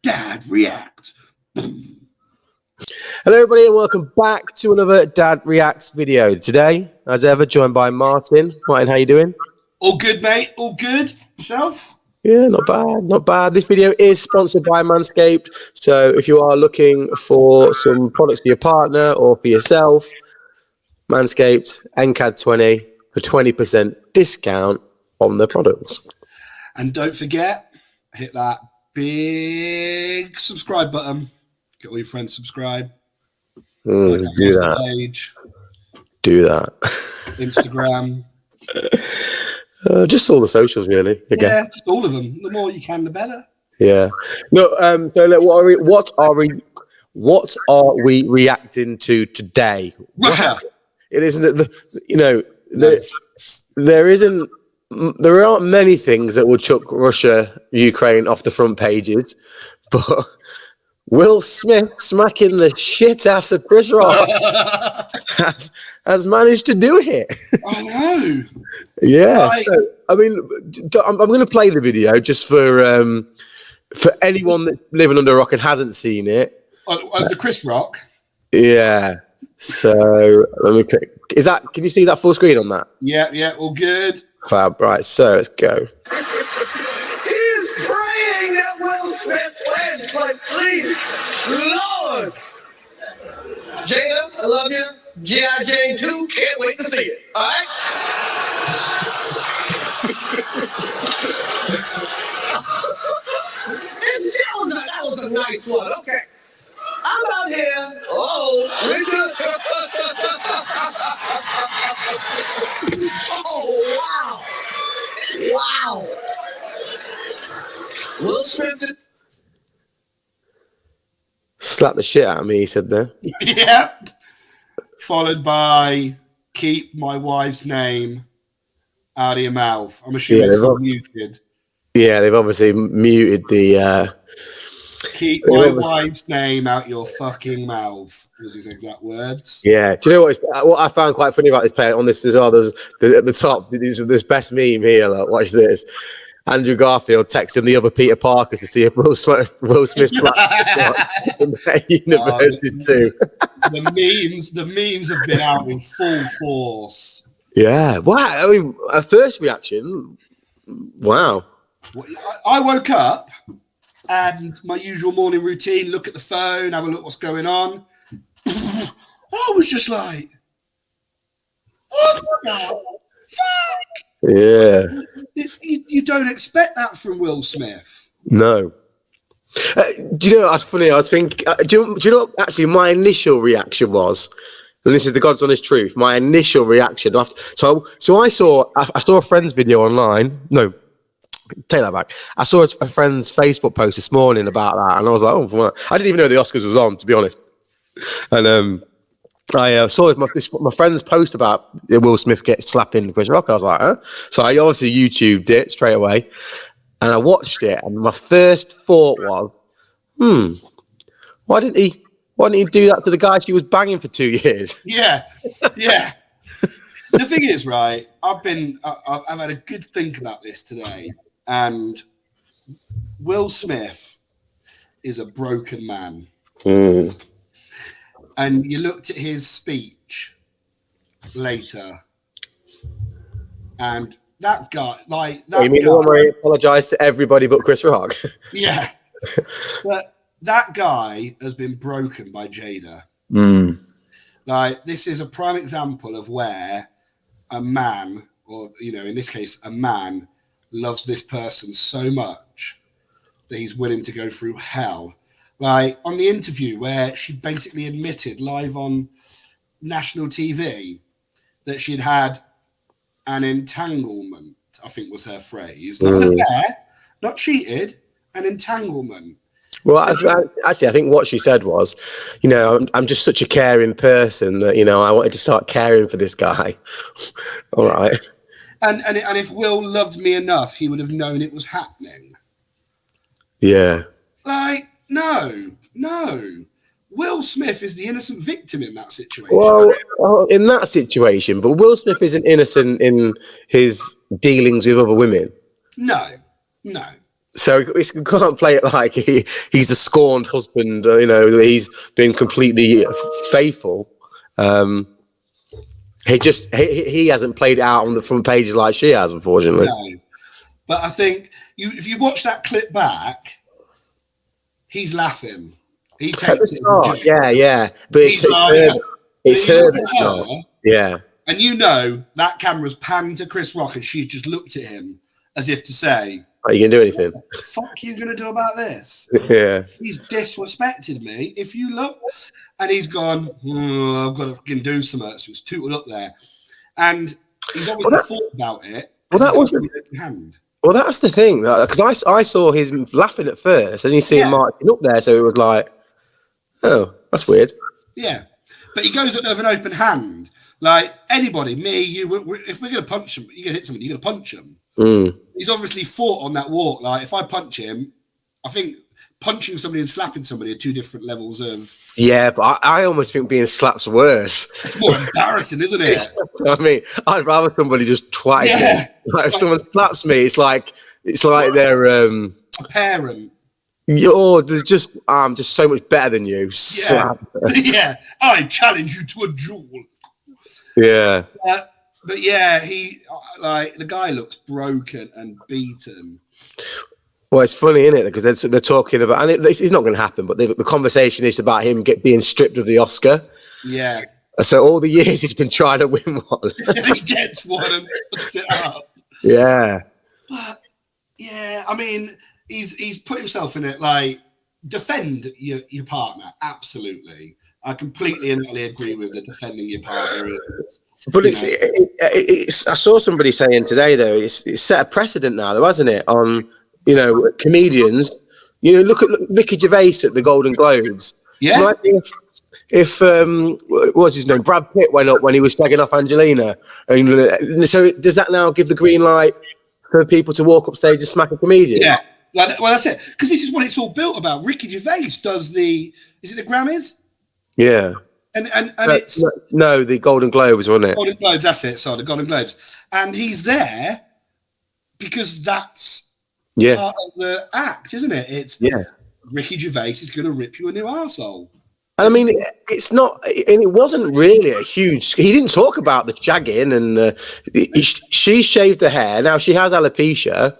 Dad React. Hello everybody and welcome back to another Dad Reacts video. Today, as ever, joined by Martin. Martin, how you doing? All good, mate. All good. Yourself? Yeah, not bad, not bad. This video is sponsored by Manscaped. So if you are looking for some products for your partner or for yourself, Manscaped, NCAD20 for 20% discount on the products. And don't forget, hit that big subscribe button. Get all your friends subscribe. Do that. Page, do that. Instagram. Just all the socials, really. I guess. Yeah, just all of them. The more you can, the better. Yeah. No. So, look, what are we reacting to today? Russia. It isn't. There isn't. There aren't many things that would chuck Russia, Ukraine off the front pages, but Will Smith smacking the shit ass of Chris Rock has managed to do it. I know. Yeah. So, I mean, I'm going to play the video just for anyone that's living under a rock and hasn't seen it. The Chris Rock. Yeah. So let me click. Can you see that full screen on that? Yeah, all good. Fab. Right. So let's go. He's praying that Will Smith wins. Like, please, Lord. Jada, I love you. G.I. Jane 2, can't wait to see it. All right? That was a nice one. Okay. I'm out here. Oh, Richard. Oh, wow. Wow. Will Smith. Slap the shit out of me, he said there. Yeah. Followed by keep my wife's name out of your mouth. I'm assuming it's muted. Yeah, they've obviously muted the. Keep my wife's name out your fucking mouth was his exact words. Yeah. Do you know what I found quite funny about this player on this as well? There's at the top, this best meme here. Like, watch this. Andrew Garfield texting the other Peter Parkers to see if Will Smith's university too. The memes have been out in full force. Yeah. Wow. I mean, a first reaction. Wow. I woke up and my usual morning routine, look at the phone, have a look what's going on. I was just like, what the fuck? Yeah. You don't expect that from Will Smith. No. Do you know that's funny? I was thinking, do you know what actually my initial reaction was? And this is the God's honest truth. My initial reaction after, so I saw a friend's video online. No, take that back. I saw a friend's Facebook post this morning about that, and I was like, oh, I didn't even know the Oscars was on, to be honest. And I saw my friend's post about Will Smith slapping Chris Rock. I was like, huh? So I obviously YouTubed it straight away, and I watched it. And my first thought was, why didn't he do that to the guy she was banging for 2 years? Yeah. The thing is, right? I've had a good think about this today, and Will Smith is a broken man. And you looked at his speech later, and that guy, You mean the one where he apologized to everybody but Chris Rock? Yeah. But that guy has been broken by Jada. Like, this is a prime example of where a man, or, in this case, a man, loves this person so much that he's willing to go through hell. Like, on the interview where she basically admitted live on national TV that she'd had an entanglement, I think was her phrase. Not an affair, not cheated, an entanglement. Well, actually, I think what she said was, I'm just such a caring person that, I wanted to start caring for this guy. All right. And if Will loved me enough, he would have known it was happening. Yeah. Like, no. Will Smith is the innocent victim in that situation. Well, in that situation, but Will Smith isn't innocent in his dealings with other women. No. So we can't play it like he's the scorned husband, he's been completely faithful. He hasn't played it out on the front pages like she has, unfortunately. No. But I think if you watch that clip back, he's laughing. He takes it. Yeah. But it's her. Yeah. And that camera's panned to Chris Rock and she's just looked at him as if to say, are you going to do anything? What the fuck are you going to do about this? Yeah. He's disrespected me. If you love... And he's gone, I've got to fucking do something. So it's tooted up there. And he's obviously thought about it. Well, that was the hand. Well, that's the thing. Because I saw him laughing at first and you see him marching up there. So it was like, oh, that's weird. Yeah. But he goes up with an open hand. Like anybody, me, you, if we're going to punch him, you're going to hit someone, you're going to punch him. He's obviously fought on that walk. Like if I punch him, I think punching somebody and slapping somebody are two different levels of... Yeah, but I almost think being slapped's worse. It's more embarrassing, isn't it? I mean, I'd rather somebody just twat me. Like if someone slaps me, it's like they're... a parent. There's just... I'm just so much better than you. Slap. Yeah, I challenge you to a duel. Yeah. But yeah, the guy looks broken and beaten. Well, it's funny, isn't it? Because they're talking about, and it's not going to happen, but the conversation is about him being stripped of the Oscar. Yeah. So all the years he's been trying to win one. He gets one and puts it up. Yeah. But yeah, I mean, he's put himself in it. Like, defend your partner. Absolutely. I completely and utterly agree with the defending your partner. But it's I saw somebody saying today though, it's set a precedent now though, hasn't it? On comedians, look at Ricky Gervais at the Golden Globes. Yeah. If what was his name? Brad Pitt went up when he was slagging off Angelina, and so does that now give the green light for people to walk up stage and smack a comedian? Yeah. Well, that's it. Because this is what it's all built about. Ricky Gervais does is it the Grammys? Yeah. And it's no, the Golden Globes, wasn't it? Golden Globes, that's it. Sorry, the Golden Globes, and he's there because that's part of the act, isn't it? It's Ricky Gervais is going to rip you a new arsehole. And I mean, it's not, and it wasn't really a huge. He didn't talk about the shagging, and she shaved her hair. Now she has alopecia.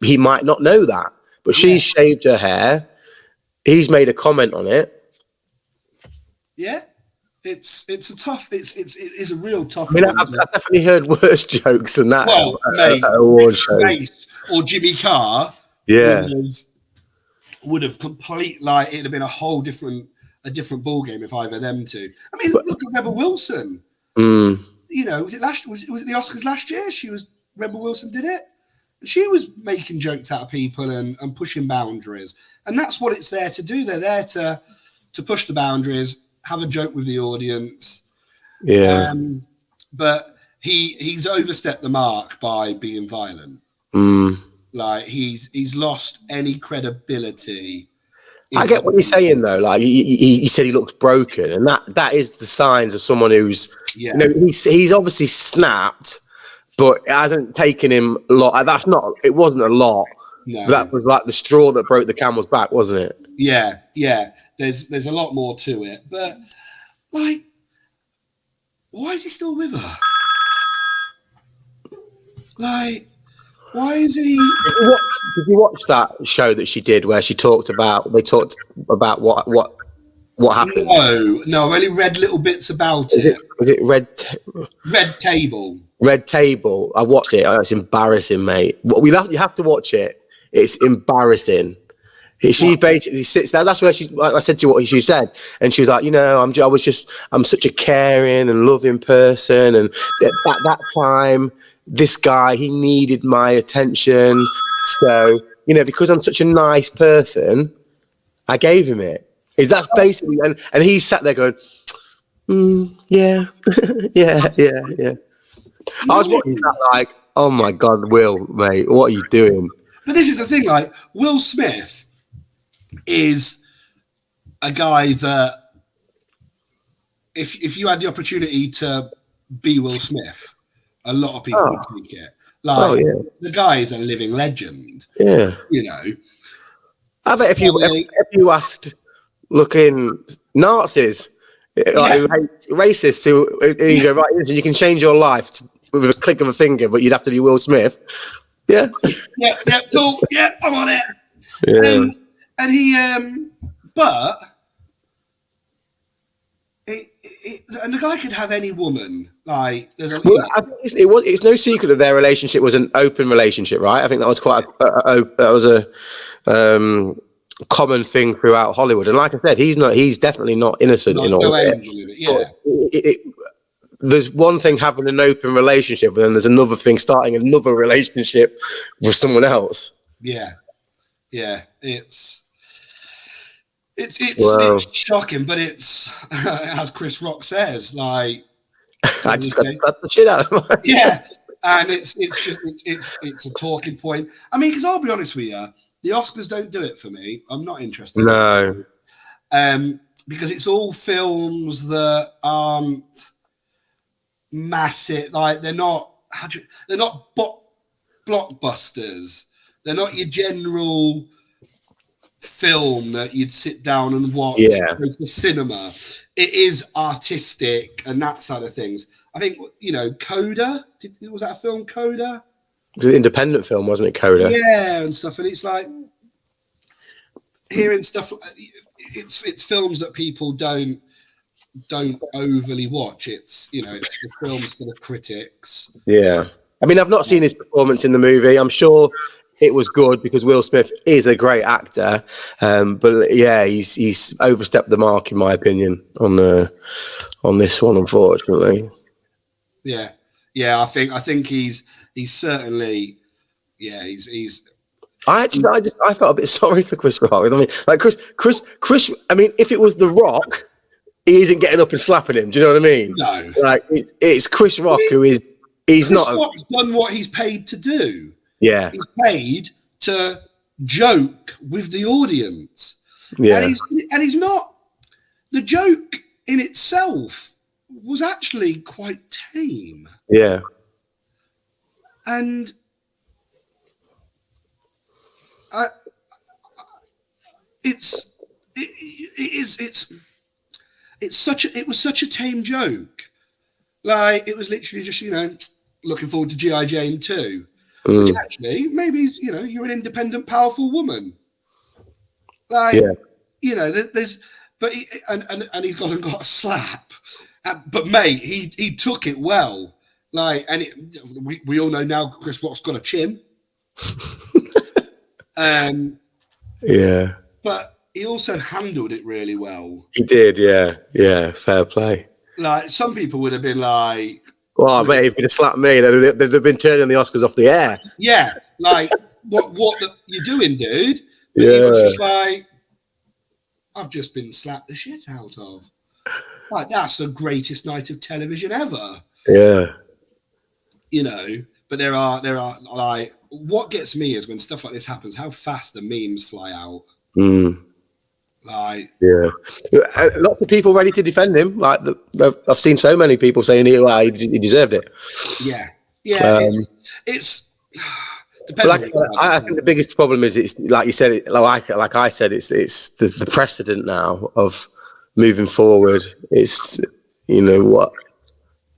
He might not know that, but she's shaved her hair. He's made a comment on it. Yeah. It is a real tough. I mean, I've definitely heard worse jokes than that. Well, award show. Or Jimmy Carr, would have it'd have been a different ball game if either of them two. I mean, look at Rebel Wilson. Was it the Oscars last year? Rebel Wilson did it, and she was making jokes out of people and pushing boundaries, and that's what it's there to do. They're there to push the boundaries. Have a joke with the audience, but he's overstepped the mark by being violent. Like he's lost any credibility. I get what you're saying though. Like he said, he looks broken, and that is the signs of someone who's he's obviously snapped, but it hasn't taken him a lot. It wasn't a lot. No. That was like the straw that broke the camel's back, wasn't it? Yeah. There's a lot more to it, but like, why is he still with her? Like, why is he? Did you watch that show that she did where they talked about what happened? No, I only read little bits about it. Was it Red Table? Red Table. I watched it. It's embarrassing, mate. You have to watch it. It's embarrassing. She basically sits there. That's where I said to you what she said, and she was like, I'm such a caring and loving person, and at that time, this guy, he needed my attention. So because I'm such a nice person, I gave him it. That's basically, and he sat there going, yeah. I was watching that like, oh my God, Will, mate, what are you doing? But this is the thing, like Will Smith is a guy that if you had the opportunity to be Will Smith, a lot of people would take it. Like, the guy is a living legend. Yeah. You know. I bet if you asked looking Nazis, like, racists, who you go, right, you can change your life with a click of a finger, but you'd have to be Will Smith. Yeah. Yeah, cool. Yeah, I'm on it. Yeah. And he, but, and the guy could have any woman. Like, I think it's no secret that their relationship was an open relationship, right? I think that was quite a common thing throughout Hollywood. And like I said, he's definitely not innocent in all of it. There's one thing having an open relationship, and then there's another thing starting another relationship with someone else. Yeah. It's shocking, but it's as Chris Rock says, like, I just got to slap the shit out of him. Yeah, and it's a talking point. I mean, because I'll be honest with you, the Oscars don't do it for me. I'm not interested. No, because it's all films that aren't massive. Like, they're not blockbusters. They're not your general film that you'd sit down and watch go to the cinema. It is artistic and that side of things. I think, Coda, was that a film, Coda? It was an independent film, wasn't it, Coda? Yeah, and stuff. And it's like hearing stuff. It's films that people don't overly watch. It's it's the films for the critics. Yeah, I mean, I've not seen his performance in the movie. I'm sure it was good because Will Smith is a great actor, but yeah, he's overstepped the mark in my opinion on this one, unfortunately. Yeah. I think he's certainly he's. I felt a bit sorry for Chris Rock. I mean, like Chris. I mean, if it was The Rock, he isn't getting up and slapping him. Do you know what I mean? No. Like it's Chris Rock who is. He's Chris not. Rock's done what he's paid to do. Yeah, he's paid to joke with the audience. Yeah, and he's not. The joke in itself was actually quite tame. Yeah, and it was such a tame joke. Like, it was literally just looking forward to G.I. Jane 2. Which actually, maybe, you're an independent, powerful woman. Like, there's, but and he's gone and got a slap. But mate, he took it well. Like, and we all know now Chris Rock's got a chin. Yeah. But he also handled it really well. He did, yeah. Fair play. Like, some people would have been like, "Well, mate, if you'd have slapped me, they'd have been turning the Oscars off the air." Yeah, like, what you doing, dude? But yeah. He was just like, I've just been slapped the shit out of. Like, that's the greatest night of television ever. Yeah. But there are like, what gets me is when stuff like this happens, how fast the memes fly out. Like, yeah, lots of people ready to defend him. Like, I've seen so many people saying he deserved it. Yeah. It's like, I think the biggest problem is it's like you said, like I said, it's the precedent now of moving forward. It's what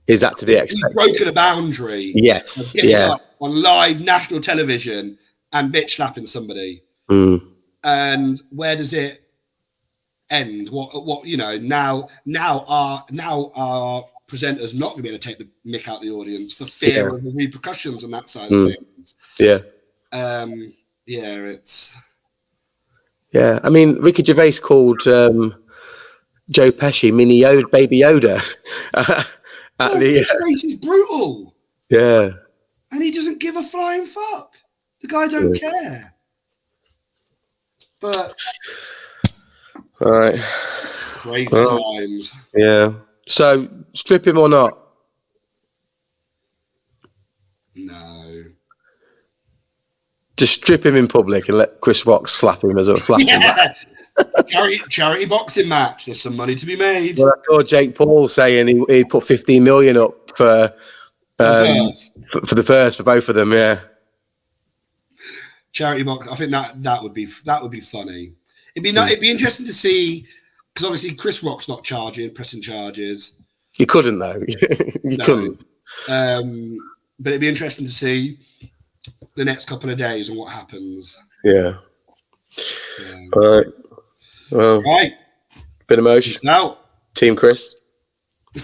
is that to be expected? He's broken a boundary. Yes, up on live national television and bitch slapping somebody. And where does it end? What now our presenters not going to be able to take the mick out the audience for fear of the repercussions and that side of things. I mean, Ricky Gervais called Joe Pesci Mini Yoda, Baby Yoda. Gervais is brutal. Yeah, and he doesn't give a flying fuck. The guy don't care. But all right, crazy times. Yeah. So, strip him or not? No. Just strip him in public and let Chris Rock slap him as a slap. Yeah. Charity boxing match. There's some money to be made. Well, I saw Jake Paul saying he put 15 million up for for the purse for both of them. Yeah. Charity box. I think that would be funny. It'd be interesting to see, because obviously Chris Rock's not pressing charges. You couldn't though. You couldn't. But it'd be interesting to see the next couple of days and what happens. Yeah. All right. Well. Right. Bit of motion. Now, Team Chris.